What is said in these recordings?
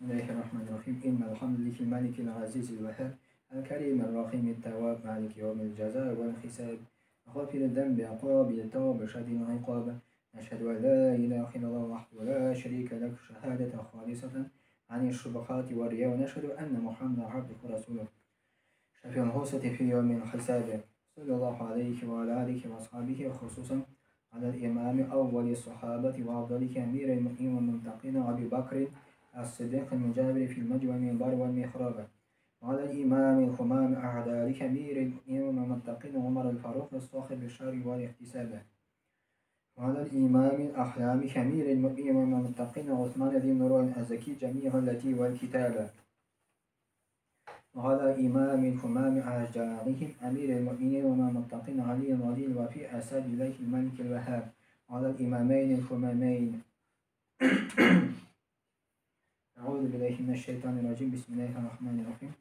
بسم الله الرحمن الرحيم إن الحمد لله الملك العزيز الوهاب الكريم الرحيم التواب مالك يوم الجزاء والحساب غافر الذنب قابل التوب شديد العقاب نشهد أن لا إله إلا الله وحده لا شريك له شهادة خالصة عن الشبهات والرياء ونشهد أن محمدا عبده ورسوله شفيع الغوصة في يوم الحساب صلى الله عليه وعلى آله وأصحابه خصوصا على الإمام أول الصحابة وأفضل أمير المؤمنين والمتقين أبي بكر الصديق المجابر في المجوى والمنبر والمحراب وعلى الإمام الخمام أعداء أمير المؤمنين والمتقين عمر الفاروق الصاحب الشر والاحتساب وعلى الإمام الأحلام أمير المؤمنين والمتقين عثمان ذي النور الزكي جميع التي والكتاب وعلى إمام الخمام أشجارهم أمير المؤمنين والمتقين علي الولي الوفي أسد إليه الملك الوهاب وعلى الإمامين الخمامين أعوذ بالله من الشيطان الرجيم بسم الله الرحمن الرحيم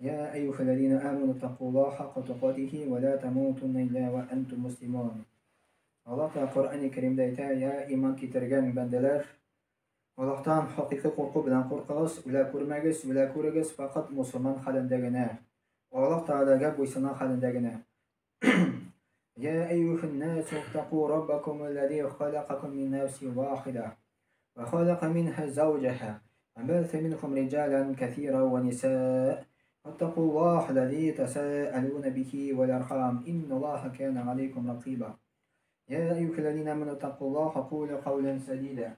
يا أيها الذين آمنوا اتقوا الله حق تقاته ولا تموتن إلا وأنتم مسلمون Allah da Kur'an-ı Kerim'de ya iman getirgen bendeler Allah'tan hakiki korku bilen korkağız, üle kurmağız, üle kurağız fakat Müslüman halindegine Allah Teala'ya buysunan halindegine Ya eyyuhun nasu ittaqu rabbakumul-lezî halakakum min nefsin vâhide ve halaka minha zawcaha وبث منهم رجالا كثيرا ونساء واتقوا الله الذي تساءلون به والأرحام إن الله كان عليكم رقيبا يا أيها الذين آمنوا اتقوا الله وقولوا قولا سديدا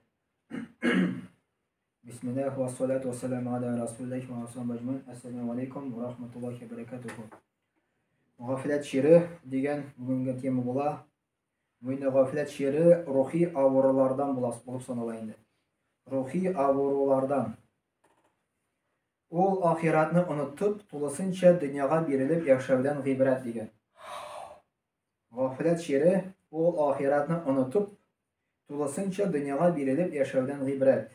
بسم الله والصلاة والسلام على رسول الله وعلى أجمعين السلام عليكم ورحمة الله وبركاته Gaflet şiiri degan bugungi tema bo'la. Bu gaflet şiiri ruhiy avrulardan bo'lib sanalaydi. Ruhiy avrulardan. Ol ahiratni unutib, to'lisincha dunyoga berilib yashashdan g'ibrat degan. Gaflet şiiri ol ahiratni unutib, to'lisincha dunyoga berilib yashashdan g'ibrat.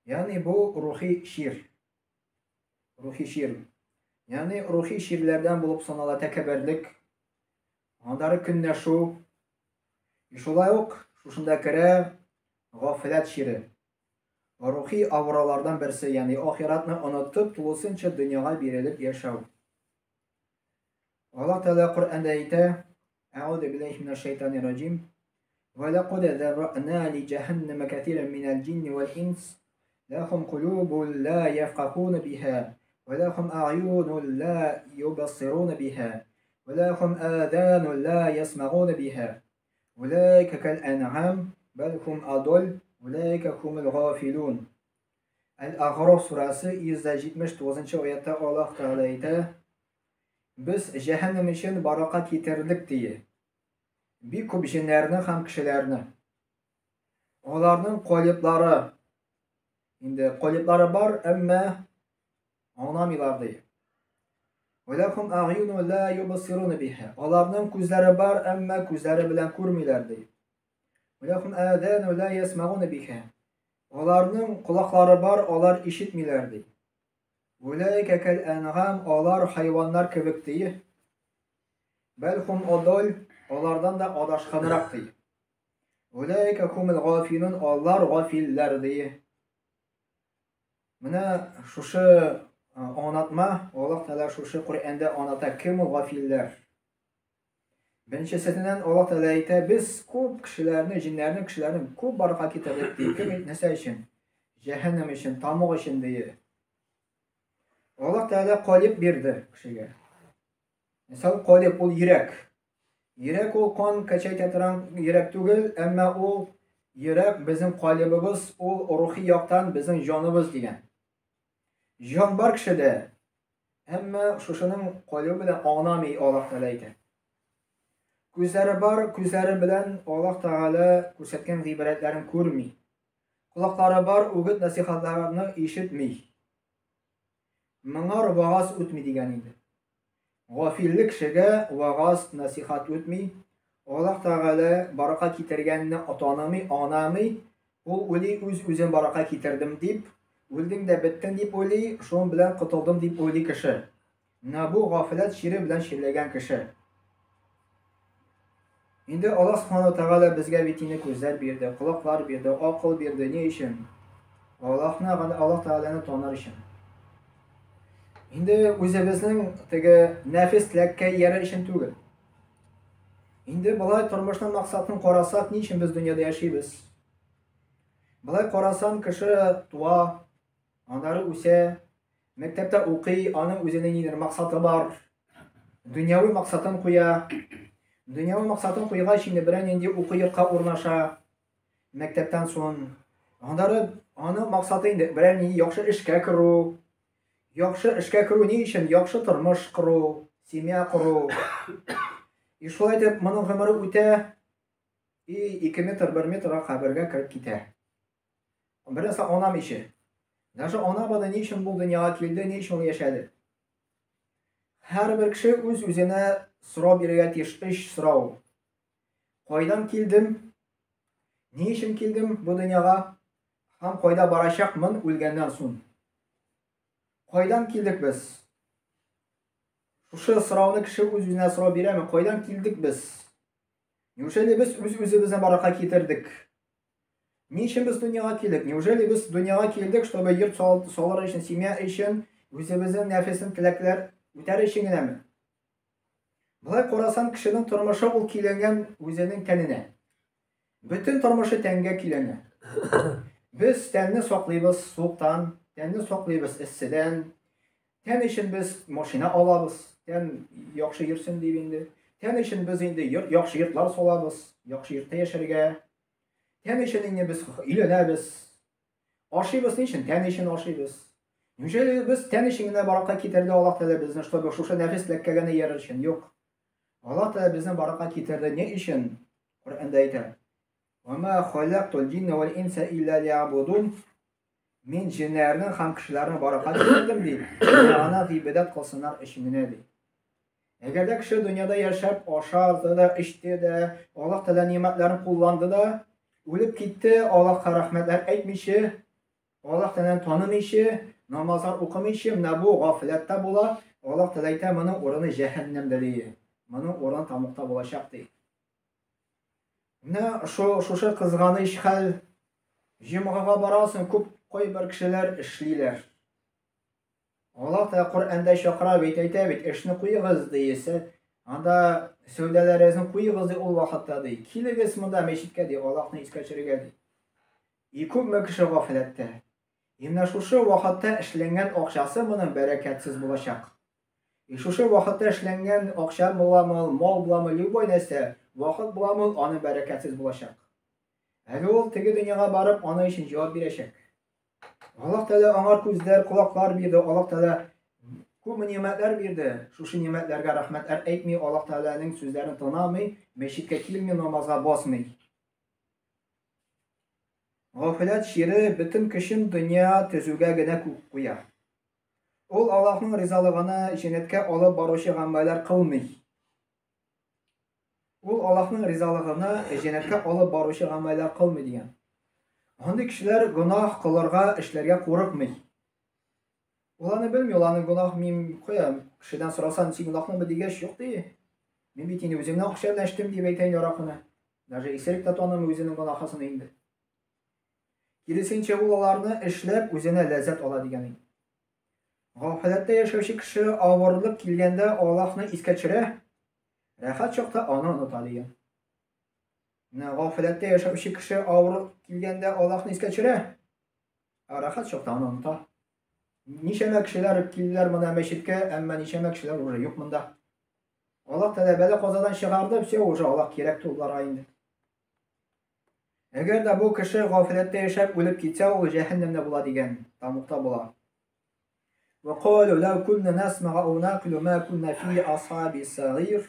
Ya'ni bu ruhiy şiir. Ruhiy şiir. Yani ruhiy şiirlerden bulup sanala tekebberlik, onları künleşu, şulay yok, şuşunda kere gaflet şiiri. Ruhiy avralardan birisi, yani ahiratni unutup, tulusunca dünyaya berilip yaşav. Allah Teala Kur'an'da ayet, Euzu billahi mineşşeytanirracim. Ve laqad zarra'na li cehenneme kesiren minel cinni vel ins, lahum kulubun la yefkahun biha. ولهم أعين لا يبصرون بها ولهم آذان لا يسمعون بها أولئك كالأنعام بل هم أضل أولئك هم الغافلون El-A'raf suresi 179. ayette Allah Teala ayeti biz cehennem için baraka getirdik diye bir ko'p jinlarni ham kishilarni ularning qo'liblari bor ammo anlamıyorlar diye. وَلَكُمْ أَعْيُنُ لَا يُبَصِّرُونَ بِهَا Onların gözleri var ama gözleri bilen görmüyorlar diye. وَلَكُمْ آذَانُ لَا يَسْمَعُونَ بِهَا Onların kulakları var, onlar işitmiyorlar diye. أُولَٰئِكَ كَالْأَنْعَامِ Onlar hayvanlar kebek diye. بَلْ هُمْ أَضَلُّ Onlardan da adaşkanırak diye. أُولَٰئِكَ هُمُ الْغَافِلُونَ Onlar gafiller diye. Buna şuşu anlatma, Allah Teala şuşu Kur'an'da anlata kim o gafiller. Birincisinden Allah Teala ayette biz ko'p kishilarni, jinlarni, kishilarni ko'p baraka getirdik deydi. Nima için? Cehennem için, tamoq için diye. Allah Teala qalb berdi kishiga. Misal qalb ol yurak. Yurak ol qon kachaytiradigan yurak tugul, ammo o yurak bizim qalbimiz, o ruhiy yoqdan bizim jonimiz degan. Jon bor kishida, ammo shushining qalbi bilan anlamay Allah Teala aytadi. Ko'zlari bor, ko'zlari bilan Allah Teala ko'rsatgan g'ibratlarni ko'rmay. Quloqlari bor, o'git nasihatlarni eshitmay. Mengar va'z o'tmay degan edi. G'afillik kishiga va'z nasihat o'tmay, Allah Teala baraka keltirganini ota-onamay, onamay, u o'li o'zim baraka keltirdim deb o'lding da bittin deb o'yli, shu bilan qutuldim deb o'yli kishi. Na bu g'aflat shiri bilan shirlagan kishi. Endi Alloh subhanahu va taolo bizga vitini ko'zlar berdi, quloqlar berdi, aql berdi. Ne uchun? Allah Teala'ны tanır için. Şimdi özümüzün tege nefis tilakka yarar için түгел. Şimdi bulay turmuşның максатын карасак, ни өчен без дөньяда яшибез? Bulay карасан, кеше туа, аннары үсә, мәктәптә укый, аның үзенең нидер максаты бар. Дөньяви максатын куя. Дөньяви максатын куйгач, инде берәр нинди укый йортка урнаша. Мәктәптән соң. Аннары аның максаты инде берәр нинди яхшы эшкә керү. Яхшы эшкә керү ни өчен? Яхшы тормыш кору, семья кору. Шулай итеп, моның гомере үтә, 2 метр, 1 метрга кабергә кереп китә. Беренче анам ише. Даже ана бада ни өчен бу дөньяга килде, ни өчен яшәде? Һәрбер кеше үз-үзенә сорау бирергә тиеш, эш сорау. Кайдан килдем? Ни өчен килдем бу дөньяга? Һәм кайда барачакмын үлгәннән соң? Кайдан килдек без? Шушы сорауны кеше үз-үзенә сорау бирәме? Кайдан килдек без? Неужели без үз-үзебезне баракка китердек? Ни өчен без дөньяга килдек? Неужели без дөньяга килдек, чтобы йорт салыр өчен, семья өчен, үзебезнең нәфесен теләкләр үтәр өчен генәме? Булай карасан, кешенең тормышы ул киләнгән үзенең тәненә. Бөтен тормышы тәнгә киләнгән. Без тәнне саклыйбыз суыктан, тәнне саклыйбыз эсседән. Тән өчен без машина алабыз, тән яхшы йөрсен дип инде. Тән өчен без инде яхшы йортлар салабыз, яхшы йортта яшәргә. Тән өчен инде без өйләнәбез. Ашыйбыз ни өчен? Тән өчен ашыйбыз. Неужели без тән өчен генә баракка китерде Аллаһ Тәгалә безне, чтобы шушы нәфес теләккә ярар өчен? Юк. Аллаһ Тәгалә безне баракка китерде ни өчен? Коръәндә әйтә: "Ва халактул җинна вал инса илля лиябудун." Мин җиннәрне һәм кешеләрне баракка китердем ди. Ана гыйбадәт кылсыннар өчен генә ди. Әгәр дә кеше дөньяда яшәп, ашады да, эчте дә, Аллаһ Тәгалә нимәтләрен кулланды да, үлеп китте, Аллаһка рәхмәтләр әйтмичә, Аллаһ Тәгаләне танымыйча, намазлар укымыйча, менә бу гафләттә була. Аллаһ Тәгалә әйтә, моның урыны җәһәннәмдә ди. Моның урыны тамукта булачак ди. Менә шушы кызганыч хәл, җомгага барасың, күп кайбер кешеләр эшлиләр. Аллаһ Тәгалә Коръәндә чакыра бит, әйтә бит, эшне куегыз диясе, анда сәүдәләрегезне куегыз ди ул вакытта ди. Килегез монда мәчеткә ди, Аллаһны искә төшерергә ди. Күпме кеше гафләттә. Менә шушы вакытта эшләнгән акчасы моның бәрәкәтсез булачак. Шушы вакытта эшләнгән акча буламы, мал буламы, любой нәрсә, вакыт буламы, аны бәрәкәтсез булачак. Әле ул теге дөньяга барып, аны өчен җавап бирәчәк. Аллаһ Тәгалә аңар күзләр, колаклар бирде. Аллаһ Тәгалә күп нимәтләр бирде. Шушы нимәтләргә рәхмәтләр әйтми, Аллаһ Тәгаләнең сүзләрен тыңламый, мәчеткә килми, намазга басмый. Гафләт шире бөтен көчен дөнья төзүгә генә куя. Ул Аллаһның ризалыгына җәннәткә алып баручы гамәлләр кылмый. Ул Аллаһның ризалыгына җәннәткә алып баручы гамәлләр кылмый дигән. Андый кешеләр гунах кылырга, эшләргә курыкмый. Уларны белми, уларның гунах мин куям. Кешедән сорасаң, син гунахны бит дигәч, юк ди. Мин бит инде үземне акча белән эштем дип әйтәм яракны. Даже исерек тә танымый үзенең гунахасын инде. Киресенчә ул аларны эшләп үзенә ләззәт ала дигән. Гафләттә яшәүче кеше авырлык килгәндә Аллаһны искә төшерә, рәхәт чакта аны оныта дигән. Гафләттә яшәүче кеше авырлык килгәндә Аллаһны искә төшерә, рәхәт чакта аны оныта. Ничәмә кешеләр килделәр монда мәчеткә, әмма ничәмә кешеләр уже юк монда. Аллаһ Тәгалә бәла казадан чыгарды, все уже Аллаһ кирәк тулларга инде. Әгәр дә бу кеше гафләттә яшәп үлеп китсә, ул җәһәннәмдә була дигән, тамукта була. وقالوا لو كنا نسمع أو نعقل ما كنا في أصحاب السعير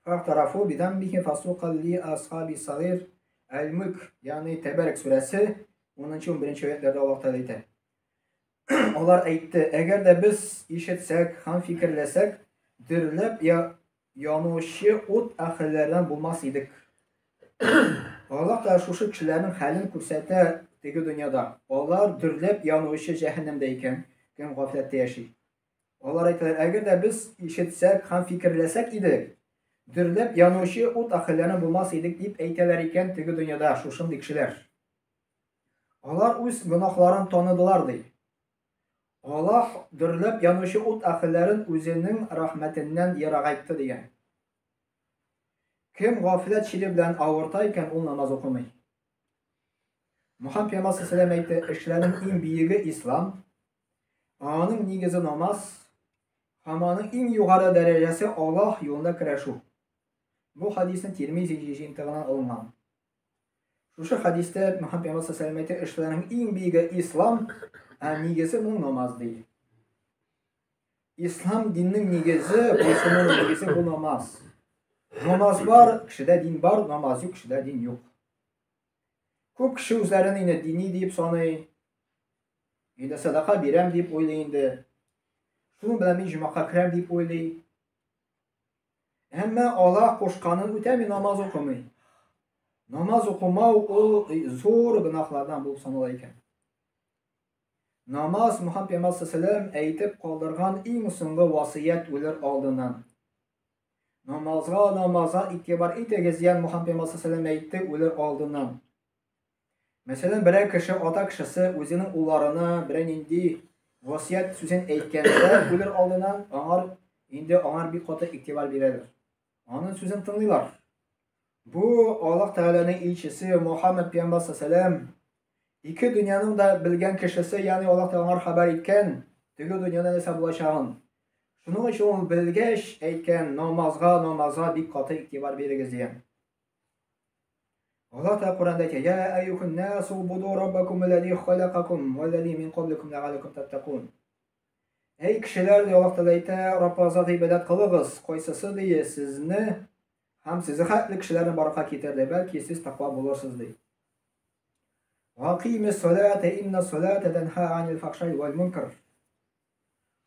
فاعترفوا بذنبهم فسوقا لأصحاب السعير. Al-Mulk, yani Tebarek suresi 10-11 ayetlerde Allah Teala aytadi. Onlar aytdi, agar da biz eshitsak, ham fikrlasak, dirilib yonuvchi o't ahllaridan bo'lmas edik. Allah Teala shu kishilarning halini ko'rsatdi tegi dunyoda. Ular dirilib yonuvchi jahannamda ekan, kim g'aflatda yashaydi. Ular aytdilar, agar da biz eshitsak, ham fikrlasak edik, dirilib yonuvchi o't ahllaridan bo'lmas edik deb aytadilar ekan tegi dunyoda shunday kishilar. Алар үз гөнаһларын таныдылар ди. Аллаһ дөрләп янучы ут әһелләрен үзенең рәхмәтеннән ерагайтты дигән. Кем гафләт чире белән авырта икән, ул намаз укымый. Мөхәммәд пәйгамбәр саллаллаһу алейһи ва сәлләм әйтте, эшләрнең иң биеге ислам, аның нигезе намаз, һәм аның иң югары дәрәҗәсе Аллаһ юлында көрәшү. Бу хадисне Тирмизи җинтыгыннан алынган. Шушы хадистә Мөхәммәд пәйгамбәр саллаллаһу алейһи ва сәлләм әйтте, эшләрнең иң биеге ислам, нигезе бу намаз ди. Ислам диннең нигезе, буйсынуның нигезе бу намаз. Намаз бар, кешедә дин бар, намаз юк, кешедә дин юк. Күп кеше үзләрен инде дини дип саный, инде садака бирәм дип уйлый инде. Шуның белән мин җомгага керәм дип уйлый. Әмма Аллаһ кушканын үтәми, намаз укымый. Намаз укымау ул зур гөнаһлардан булып санала икән. Намаз Мөхәммәд пәйгамбәр саллаллаһу алейһи ва сәлләм әйтеп калдырган иң соңгы васыят үлер алдыннан. Намазга игътибар итегез дигән Мөхәммәд пәйгамбәр саллаллаһу алейһи ва сәлләм әйтте үлер алдыннан. Мәсәлән, берәр кеше, ата кешесе үзенең улларына берәр нинди васыят сүзен әйткәндә үлер алдыннан, аңар бик каты игътибар бирәләр. Аның сүзен тыңлыйлар. Бу Аллаһ Тәгаләнең илчесе Мөхәммәд пәйгамбәр саллаллаһу алейһи ва сәлләм ике дөньяның да белгән кешесе, ягъни Аллаһ Тәгалә хәбәр иткән, теге дөньяда нәрсә булачагын. Шуның өчен ул белгәч әйткән, намазга бик каты игътибар бирегез дигән. Аллаһ Тәгалә Кур'анда әйтә: "Я айюхан нас убуду раббакум аллази халакакум валлази мин кабликум лааллакум таттакун." Эй кешеләр, ди Аллаһ Тәгалә әйтә, Раббыгызга гыйбадәт кылыгыз. Кайсысы ди сезне һәм сезгә хәтле кешеләрне баракка китерде, бәлки сез тақва булырсыз ди. Вақимис салата инна салата танха анил фахшай вал мункар.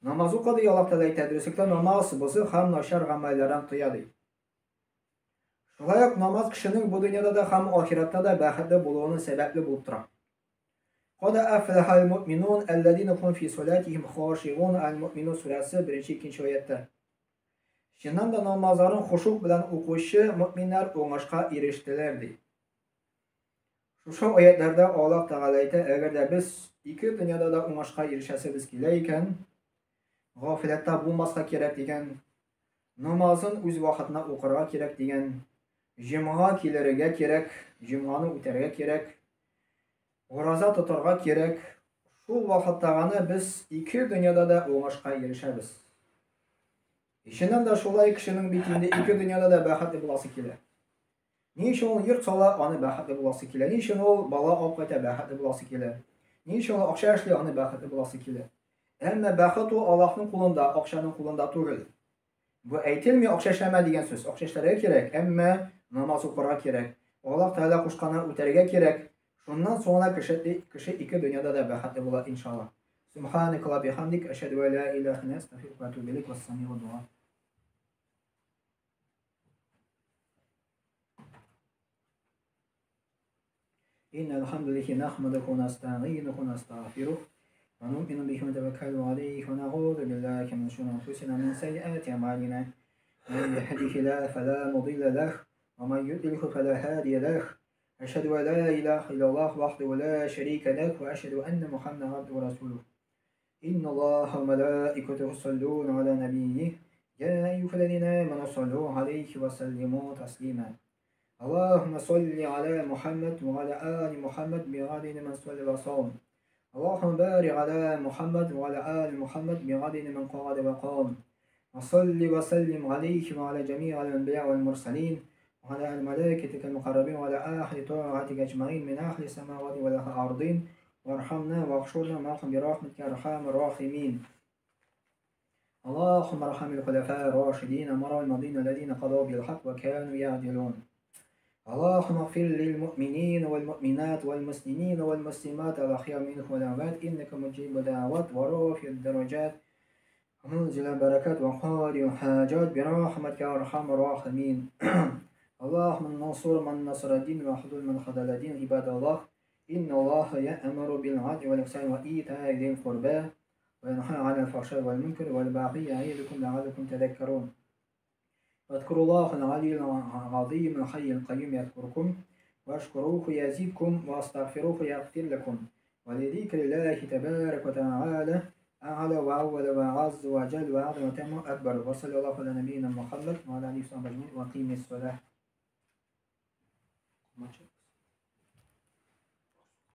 Намаз укы ди Аллаһ Тәгалә әйтә, дөреслекле намаз бозык һәм начар гамәлләрдән тыя ди. Шулай ук намаз кешенең бу дөньяда да һәм ахиратта да бәхетле булуының сәбәпле булып тора. Кад афлахал муъминун аллазина хум фи салатихим хашиун. Ал-Муъминун сурәсе 1-2 аятта. Чыннан да намазларын хушук белән укучы муъминнар уңышка ирештеләр ди. Шушы аятларда Аллаһ Тәгалә әйтә, әгәр дә без ике дөньяда да уңышка ирешәсебез килә икән, гафләттә булмаска кирәк дигән, намазын үз вакытында укырга кирәк дигән, җомга килергә кирәк, җомганы үтәргә кирәк, ураза тотарга кирәк. Шул вакытта гына без ике дөньяда да уңышка ирешәбез. Ишеннән дә шулай кешенең бит инде ике дөньяда да бәхетле буласы килә. Ни өчен ул йорт сала, аны бәхетле буласы килә. Ни өчен ул бала алып кайта, бәхетле буласы килә. Ни өчен ул акча эшли, аны бәхетле буласы килә. Әмма бәхет ул Аллаһның кулында, акчаның кулында түгел. Бу әйтелми акча эшләмә дигән сүз. Акча эшләргә кирәк, әмма намаз укырга кирәк. Аллаһ Тәгалә кушканнан үтәргә кирәк. Шуннан соңына кеше ике дөньяда да бәхетле була иншаллаһ. Субханака ва бихамдик, ашһаду ан ла илаха илля анта, астагфирука ва атубу илейк. Вассамиу дуа. إن الحمد لله نحمده ونستعينه ونستغفره ونؤمن به ونتوكل عليه ونعوذ بالله من شرور أنفسنا ومن سيئات أعمالنا من يهده الله فلا مضل له ومن يضلل فلا هادي له أشهد أن لا إله إلا الله وحده لا شريك له وأشهد أن محمدا عبده ورسوله إن الله وملائكته يصلون على نبيه يا أيها الذين آمنوا صلوا عليه وسلموا تسليما اللهم صل على محمد وعلى آل محمد بعدد من صلى وصام اللهم بارك على محمد وعلى آل محمد بعدد من قعد وقام وصل وسلم عليه وعلى جميع الأنبياء والمرسلين وعلى الملائكة المقربين وعلى أهل طاعتك أجمعين من أهل السماوات والأرضين وارحمنا واغفرنا معهم برحمتك يا أرحم الراحمين. اللهم ارحم الخلفاء الراشدين المرء الماضين الذين قضوا بالحق وكانوا يعدلون. اللهم اغفر للمؤمنين والمؤمنات والمسلمين والمسلمات الأحياء منهم والأموات إنك مجيب الدعوات ورافع الدرجات ومنزل البركات وقاضي الحاجات برحمتك يا أرحم الراحمين. اللهم انصر من نصر الدين واخذل من خذل الدين. عباد الله إن الله يأمر بالعدل والإحسان وإيتاء ذي القربى وينهى عن الفحشاء والمنكر والبغي يعظكم لعلكم تذكرون. واذكروا الله العلي العظيم الحي القيوم يذكركم واشكروه يزيدكم واستغفروه يغفر لكم ولذكر الله تبارك وتعالى أعلى وأول وأعز وجل وأعظم وتم أكبر. وصلى الله على نبينا محمد وعلى آله وصحبه أجمعين وأقيم الصلاة.